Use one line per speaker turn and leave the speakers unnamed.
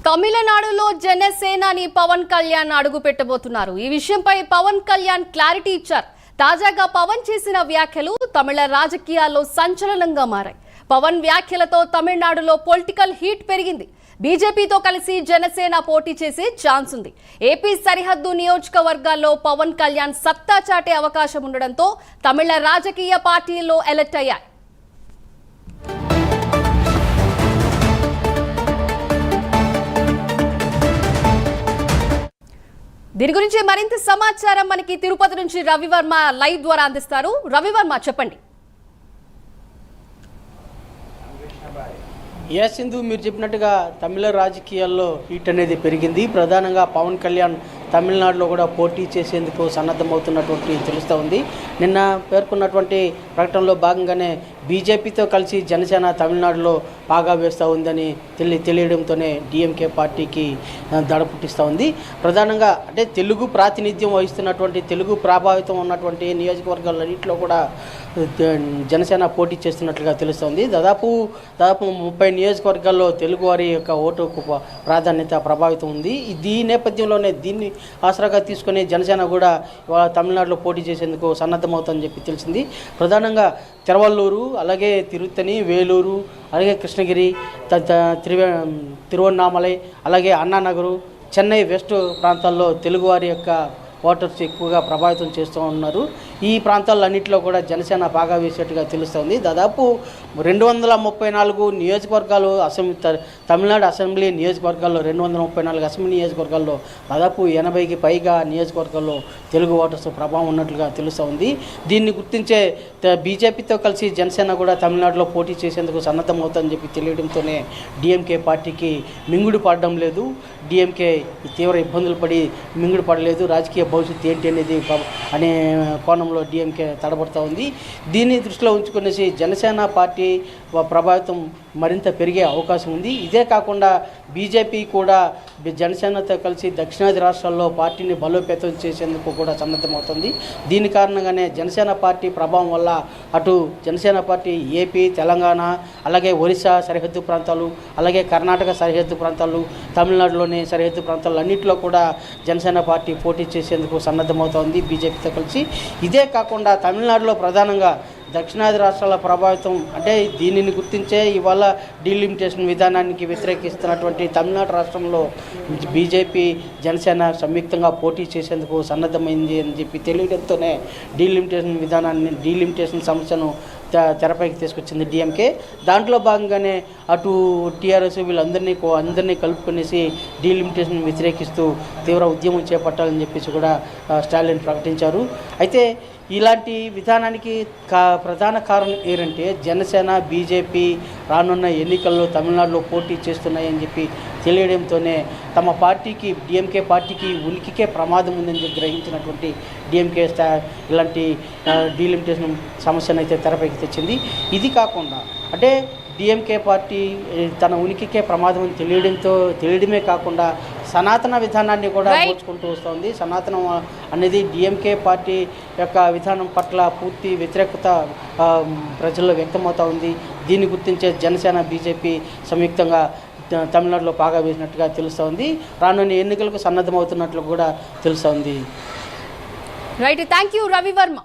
తమిళనాడులో జనసేనాని పవన్ కళ్యాణ్ అడుగు పెట్టబోతున్నారు. ఈ విషయంపై పవన్ కళ్యాణ్ క్లారిటీ ఇచ్చారు. తాజాగా పవన్ చేసిన వ్యాఖ్యలు తమిళ రాజకీయాల్లో సంచలనంగా మారాయి. పవన్ వ్యాఖ్యలతో తమిళనాడులో పొలిటికల్ హీట్ పెరిగింది. బీజేపీతో కలిసి జనసేన పోటీ చేసే ఛాన్స్ ఉంది. ఏపీ సరిహద్దు నియోజకవర్గాల్లో పవన్ కళ్యాణ్ సత్తా చాటే అవకాశం ఉండడంతో తమిళ రాజకీయ పార్టీల్లో ఎలర్ట్ అయ్యాయి. దీని గురించి మరింత సమాచారం మనకి తిరుపతి నుంచి రవివర్మ లైవ్ ద్వారా అందిస్తారు. రవివర్మ, చెప్పండి.
సింధు, మీరు చెప్పినట్టుగా తమిళ రాజకీయాల్లో హీట్ అనేది పెరిగింది. ప్రధానంగా పవన్ కళ్యాణ్ తమిళనాడులో కూడా పోటీ చేసేందుకు సన్నద్ధమవుతున్నటువంటి తెలుస్తూ ఉంది. నిన్న పేర్కొన్నటువంటి ప్రకటనలో భాగంగానే బీజేపీతో కలిసి జనసేన తమిళనాడులో బాగా వేస్తూ ఉందని తెలియడంతోనే డిఎంకే పార్టీకి దడ పుట్టిస్తూ ఉంది. ప్రధానంగా అంటే తెలుగు ప్రాతినిధ్యం వహిస్తున్నటువంటి, తెలుగు ప్రభావితం ఉన్నటువంటి నియోజకవర్గాలన్నింటిలో కూడా జనసేన పోటీ చేస్తున్నట్లుగా తెలుస్తోంది. దాదాపు 30 నియోజకవర్గాల్లో తెలుగువారి యొక్క ఓటుకు ప్రాధాన్యత ప్రభావితం ఉంది. ఈ నేపథ్యంలోనే దీన్ని ఆసరాగా తీసుకుని జనసేన కూడా తమిళనాడులో పోటీ చేసేందుకు సన్నద్ధమవుతుందని చెప్పి తెలిసింది. ప్రధానంగా తిరువల్లూరు, అలాగే తిరుత్తని, వేలూరు, అలాగే కృష్ణగిరి, తిరువన్నామలై, అలాగే అన్నానగరు, చెన్నై వెస్ట్ ప్రాంతాల్లో తెలుగువారి యొక్క ఓటర్స్ ఎక్కువగా ప్రభావితం చేస్తూ ఉన్నారు. ఈ ప్రాంతాలన్నింటిలో కూడా జనసేన బాగా వేసేట్టుగా తెలుస్తోంది. దాదాపు 234 నియోజకవర్గాలు తమిళనాడు అసెంబ్లీ నియోజకవర్గాల్లో 234 అసెంబ్లీ నియోజకవర్గాల్లో దాదాపు 80కి పైగా నియోజకవర్గాల్లో తెలుగు ఓటర్స్ ప్రభావం ఉన్నట్లుగా తెలుస్తోంది. దీన్ని గుర్తించే బీజేపీతో కలిసి జనసేన కూడా తమిళనాడులో పోటీ చేసేందుకు సన్నద్ధమవుతుందని చెప్పి తెలియడంతోనే డిఎంకే పార్టీకి మింగుడు పడడం లేదు. డిఎంకే తీవ్ర ఇబ్బందులు పడి మింగుడు పడలేదు. రాజకీయ భవిష్యత్తు ఏంటి అనేది అనే కోణంలో డిఎంకే తడబడుతూ ఉంది. దీన్ని దృష్టిలో ఉంచుకునేసి జనసేన పార్టీ ప్రభావితం మరింత పెరిగే అవకాశం ఉంది. ఇదే కాకుండా బీజేపీ కూడా జనసేనతో కలిసి దక్షిణాది రాష్ట్రాల్లో పార్టీని బలోపేతం చేసేందుకు కూడా సన్నద్ధమవుతుంది. దీని కారణంగానే జనసేన పార్టీ ప్రభావం వల్ల అటు జనసేన పార్టీ ఏపీ, తెలంగాణ, అలాగే ఒరిస్సా సరిహద్దు ప్రాంతాలు, అలాగే కర్ణాటక సరిహద్దు ప్రాంతాలు, తమిళనాడులోని సరిహద్దు ప్రాంతాలు అన్నింటిలో కూడా జనసేన పార్టీ పోటీ చేసేందుకు సన్నద్ధమవుతోంది బీజేపీతో కలిసి. ఇదే కాకుండా తమిళనాడులో ప్రధానంగా దక్షిణాది రాష్ట్రాల ప్రభావితం, అంటే దీనిని గుర్తించే ఇవాళ డీలిమిటేషన్ విధానానికి వ్యతిరేకిస్తున్నటువంటి తమిళనాడు రాష్ట్రంలో బీజేపీ, జనసేన సంయుక్తంగా పోటీ చేసేందుకు సన్నద్ధమైంది అని చెప్పి తెలియడంతోనే డీలిమిటేషన్ సమస్యను తెరపైకి తీసుకొచ్చింది డిఎంకే. దాంట్లో భాగంగానే అటు టీఆర్ఎస్ అందరినీ కలుపుకొనేసి డీలిమిటేషన్ వ్యతిరేకిస్తూ తీవ్ర ఉద్యమం చేపట్టాలని చెప్పేసి కూడా స్టాలిన్ ప్రకటించారు. అయితే ఇలాంటి విధానానికి ప్రధాన కారణం ఏంటంటే జనసేన, బీజేపీ రానున్న ఎన్నికల్లో తమిళనాడులో పోటీ చేస్తున్నాయని చెప్పి తెలియడంతోనే తమ పార్టీకి, డిఎంకే పార్టీకి ఉనికికే ప్రమాదం ఉందని చెప్పి గ్రహించినటువంటి డిఎంకే ఇలాంటి డీలిమిటేషన్ సమస్యను అయితే తెరపైకి తెచ్చింది. ఇది కాకుండా అంటే డిఎంకే పార్టీ తన ఉనికికే ప్రమాదం అని తెలియడమే కాకుండా సనాతన విధానాన్ని కూడా పోల్చుకుంటూ వస్తుంది. సనాతనం అనేది డిఎంకే పార్టీ యొక్క విధానం పట్ల పూర్తి వ్యతిరేకత ప్రజల్లో వ్యక్తమవుతూ ఉంది. దీన్ని గుర్తించే జనసేన, బీజేపీ సంయుక్తంగా తమిళనాడులో బాగా వేసినట్టుగా తెలుస్తోంది. రానున్న ఎన్నికలకు సన్నద్ధమవుతున్నట్లు కూడా తెలుస్తోంది.
Right, thank you Ravi Varma.